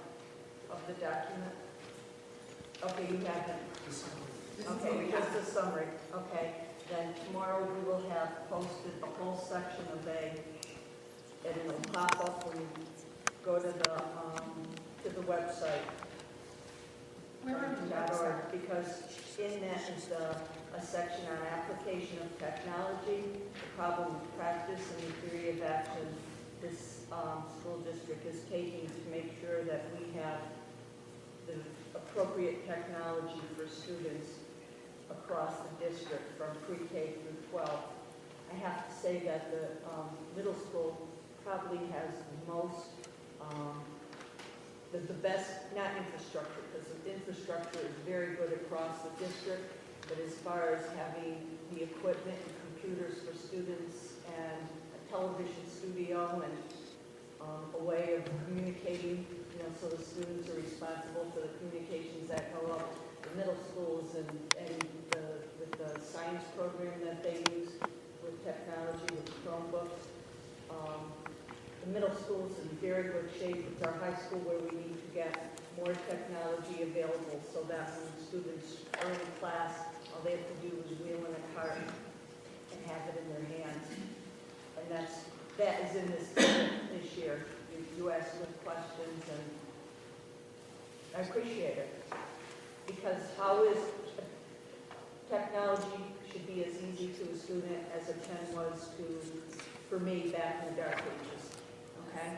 of the document? Okay, you haven't. Okay, just a summary. Okay, then tomorrow we will have posted a whole section of and it'll pop up when you go to the website. .org, because in that is a section on application of technology, the problem of practice, and the theory of action this school district is taking to make sure that we have the appropriate technology for students across the district from pre-K through 12. I have to say that the middle school probably has the most, the best, not infrastructure, because the infrastructure is very good across the district, but as far as having the equipment and computers for students and a television studio and a way of communicating, so the students are responsible for the communications that go up the middle schools and with the science program that they use with technology, with Chromebooks. The middle school is in very good shape. It's our high school where we need to get more technology available so that when students are in class, all they have to do is wheel in a cart and have it in their hands. And that is in this year. You ask good questions, and I appreciate it. Because how is technology should be as easy to a student as a pen was for me back in the dark ages. Okay?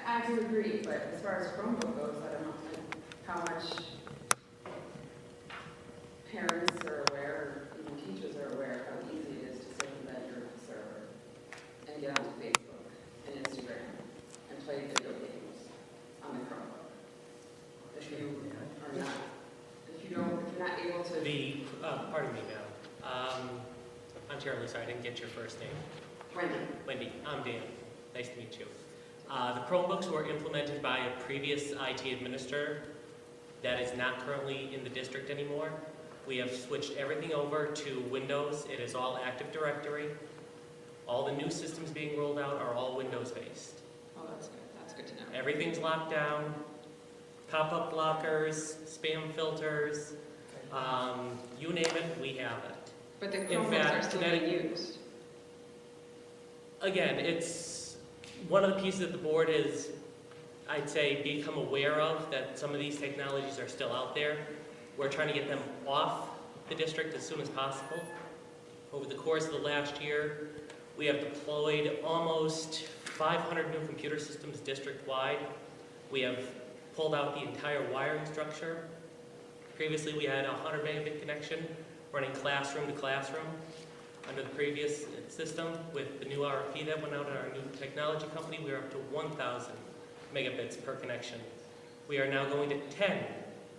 I do agree, but as far as Chromebook goes, I don't know how much parents are aware, or even teachers are aware of how easy it is to circumvent your server and get onto Facebook and Instagram and play video games on the Chromebook. If you are not, if you're not able to... Pardon me, ma'am. I'm terribly sorry, I didn't get your first name. Wendy. Wendy, I'm Dan. Nice to meet you. The Chromebooks were implemented by a previous IT administrator that is not currently in the district anymore. We have switched everything over to Windows. It is all Active Directory. All the new systems being rolled out are all Windows-based. Oh, that's good. That's good to know. Everything's locked down. Pop-up blockers, spam filters, you name it, we have it. But the Chromebooks are still being used. Again, it's one of the pieces that the board is, I'd say, become aware of, that some of these technologies are still out there. We're trying to get them off the district as soon as possible. Over the course of the last year, we have deployed almost 500 new computer systems district-wide. We have pulled out the entire wiring structure. Previously, we had a 100 megabit connection running classroom to classroom. Under the previous system, with the new RFP that went out at our new technology company, we are up to 1,000 megabits per connection. We are now going to 10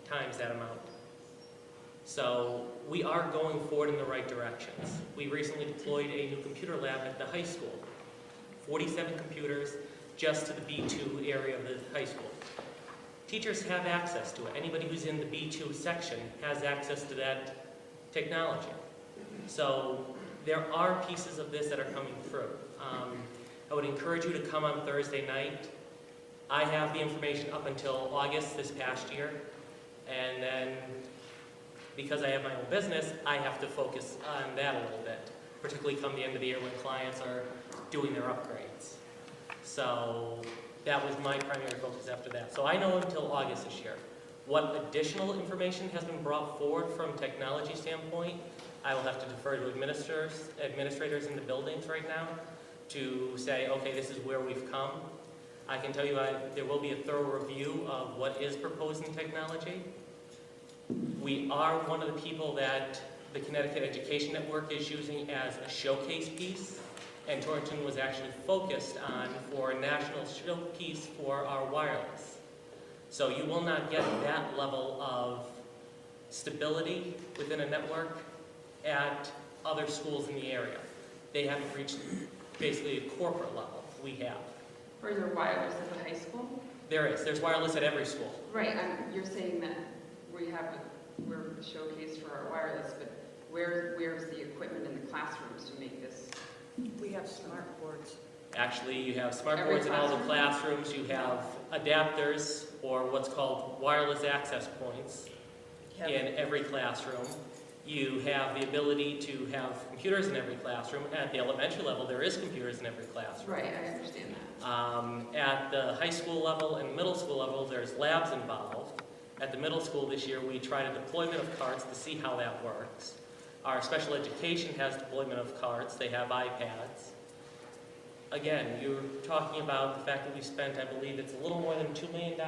times that amount. So we are going forward in the right directions. We recently deployed a new computer lab at the high school. 47 computers just to the B2 area of the high school. Teachers have access to it. Anybody who's in the B2 section has access to that technology. So there are pieces of this that are coming through. I would encourage you to come on Thursday night. I have the information up until August this past year, and then because I have my own business, I have to focus on that a little bit, particularly come the end of the year when clients are doing their upgrades. So that was my primary focus after that. So I know until August this year. What additional information has been brought forward from a technology standpoint, I will have to defer to administrators in the buildings right now to say, okay, this is where we've come. I can tell you there will be a thorough review of what is proposed in technology. We are one of the people that the Connecticut Education Network is using as a showcase piece, and Torrington was actually focused on for a national showpiece for our wireless. So you will not get that level of stability within a network at other schools in the area. They haven't reached basically a corporate level. We have. Or is there wireless at the high school? There is. There's wireless at every school. Right, you're saying that we're the showcase for our wireless, but where's the equipment in the classrooms to make this? We have smart boards. Actually, you have smart Every boards in all the classroom? classrooms. You have adapters, or what's called wireless access points, in every classroom. You have the ability to have computers in every classroom. At the elementary level, there is computers in every classroom. Right, I understand that. At the high school level and middle school level, there's labs involved. At the middle school this year, we tried a deployment of carts to see how that works. Our special education has deployment of carts. They have iPads. Again, you're talking about the fact that we spent, I believe it's a little more than $2 million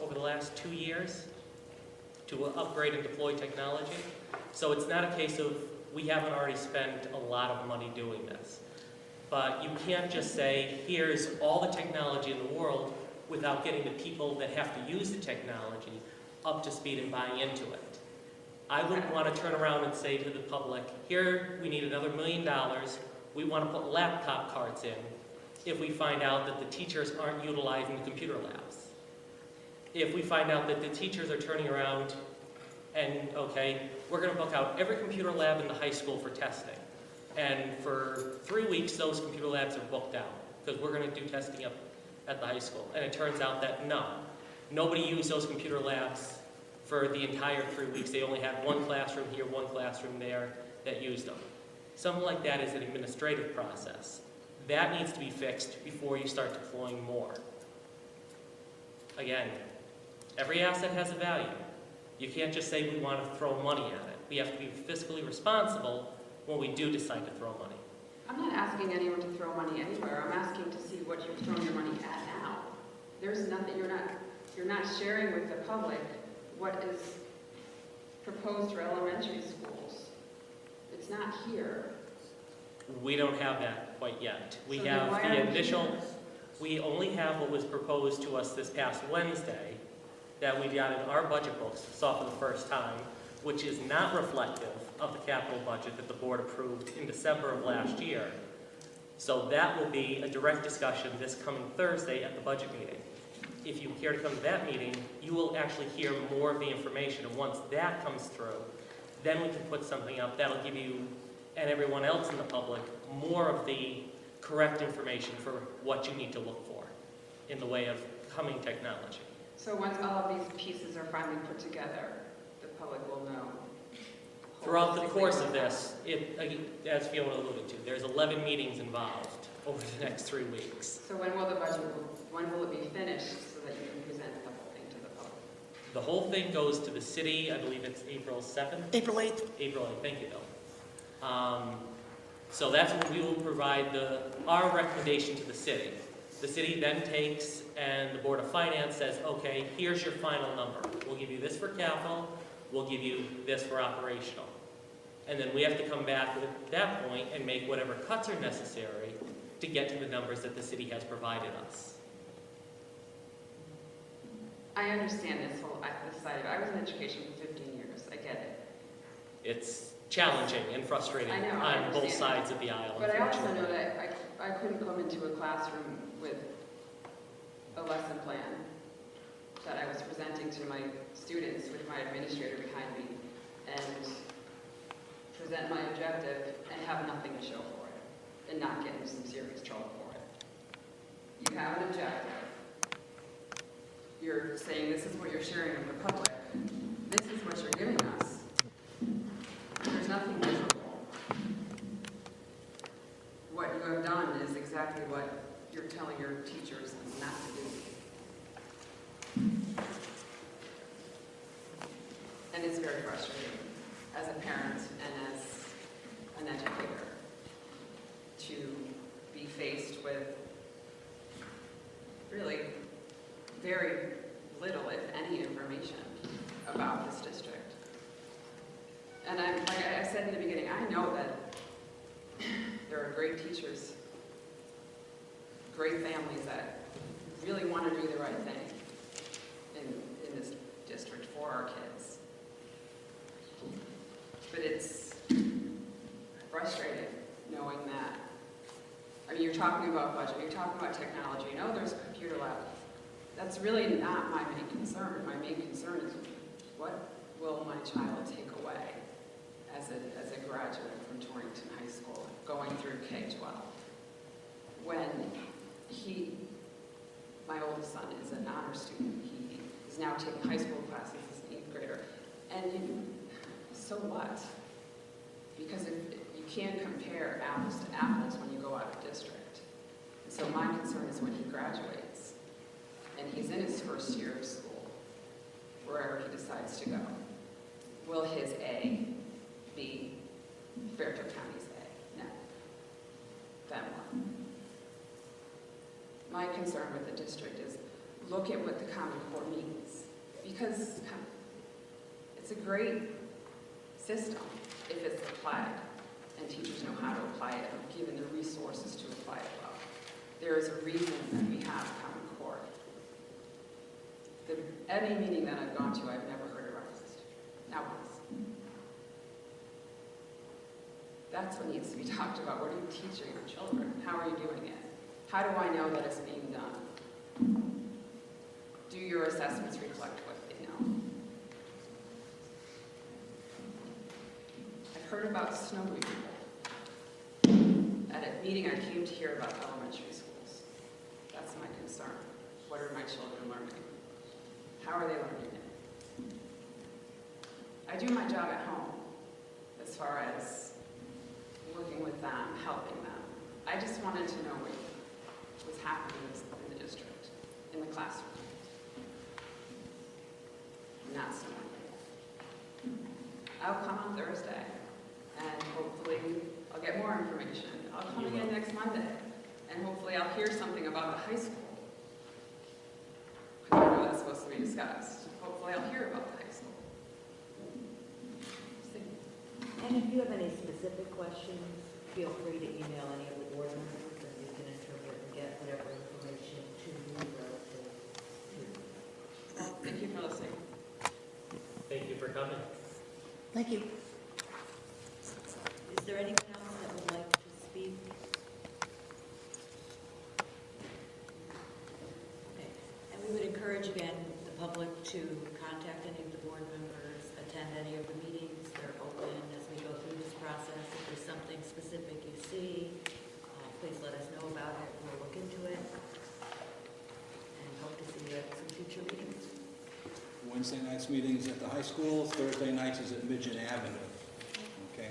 over the last 2 years to upgrade and deploy technology. So it's not a case of we haven't already spent a lot of money doing this. But you can't just say, here's all the technology in the world without getting the people that have to use the technology up to speed and buying into it. I wouldn't want to turn around and say to the public, here, we need another $1 million. We want to put laptop carts in if we find out that the teachers aren't utilizing the computer labs. If we find out that the teachers are turning around and, okay, we're going to book out every computer lab in the high school for testing. And for 3 weeks, those computer labs are booked out because we're going to do testing up at the high school. And it turns out that no, nobody used those computer labs for the entire 3 weeks. They only had one classroom here, one classroom there that used them. Something like that is an administrative process. That needs to be fixed before you start deploying more. Again, every asset has a value. You can't just say we want to throw money at it. We have to be fiscally responsible when we do decide to throw money. I'm not asking anyone to throw money anywhere. I'm asking to see what you're throwing your money at now. There's nothing, you're not sharing with the public what is proposed for elementary schools. It's not here. We don't have that quite yet. We So have then why the aren't you initial, doing this? we only have what was proposed to us this past Wednesday that we got in our budget books, saw for the first time, which is not reflective of the capital budget that the board approved in December of last year. So that will be a direct discussion this coming Thursday at the budget meeting. If you care to come to that meeting, you will actually hear more of the information. And once that comes through, then we can put something up that'll give you and everyone else in the public more of the correct information for what you need to look for in the way of coming technology. So once all of these pieces are finally put together, the public will know. Throughout the course of this, as Fiona alluded to, there's 11 meetings involved over the next 3 weeks. So when will it be finished so that you can present the whole thing to the public? The whole thing goes to the city, I believe it's April 7th? April 8th. April 8th, thank you, Bill. So that's when we will provide our recommendation to the city. The city then takes, and the Board of Finance says, okay, here's your final number. We'll give you this for capital, we'll give you this for operational. And then we have to come back at that point and make whatever cuts are necessary to get to the numbers that the city has provided us. I understand this side of it. I was in education for 15 years. I get it. It's challenging and frustrating I know, I on both understand sides of the aisle, But I also unfortunately. know that I couldn't come into a classroom with a lesson plan that I was presenting to my students with my administrator behind me and present my objective and have nothing to show for it and not get into some serious trouble for it. You have an objective. You're saying this is what you're sharing with the public. This is what you're giving us. There's nothing visible. What you have done is exactly what you're telling your teachers not to do. is very frustrating as a parent and as an educator to be faced with really very little, if any, information about this district. And like I said in the beginning, I know that there are great teachers, great families that really want to do the right thing in this district for our kids. But it's frustrating knowing that. I mean, you're talking about budget, you're talking about technology. You know there's a computer lab. That's really not my main concern. My main concern is what will my child take away as a graduate from Torrington High School, going through K-12. When my oldest son is an honor student, he is now taking high school classes as an 8th grader. And so what? Because you can't compare apples to apples when you go out of district. And so my concern is when he graduates and he's in his first year of school, wherever he decides to go, will his A be Fairfield County's A? No. Then what? My concern with the district is look at what the Common Core means, because it's a great system if it's applied and teachers know how to apply it and given the resources to apply it well. There is a reason that we have Common Core. Any meeting that I've gone to, I've never heard a reference to. Not once. That's what needs to be talked about. What are you teaching our children? How are you doing it? How do I know that it's being done? Do your assessments reflect what they know? I've heard about snow removal. At a meeting, I came to hear about elementary schools. That's my concern. What are my children learning? How are they learning it? I do my job at home as far as working with them, helping them. I just wanted to know what was happening in the district, in the classroom. Not so much. I'll come on Thursday, and hopefully I'll get more information. I'll come again next Monday, and hopefully I'll hear something about the high school. Because I know that's supposed to be discussed. Hopefully I'll hear about the high school. And if you have any specific questions, feel free to email any of the board members, and you can interpret and get whatever information to you relative to. Thank you for listening. Thank you for coming. Thank you. Is there anyone else that would like to speak? Okay. And we would encourage, again, the public to contact any of the board members, attend any of the meetings. They're open as we go through this process. If there's something specific you see, please let us know about it. We'll look into it. And hope to see you at some future meetings. Wednesday night's meetings at the high school, Thursday nights is at Midget Avenue. Okay?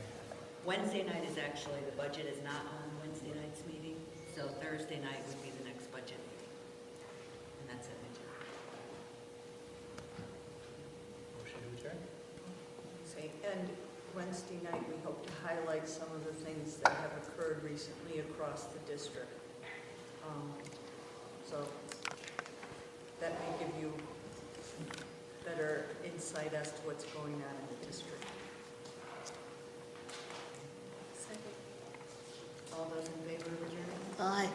Wednesday night is actually, the budget is not on Wednesday night's meeting, so Thursday night would be the next budget meeting. And that's it. Motion to adjourn? Say, and Wednesday night, we hope to highlight some of the things that have occurred recently across the district. So that may give you better insight as to what's going on in the district. All those in favor of adjournment? Aye.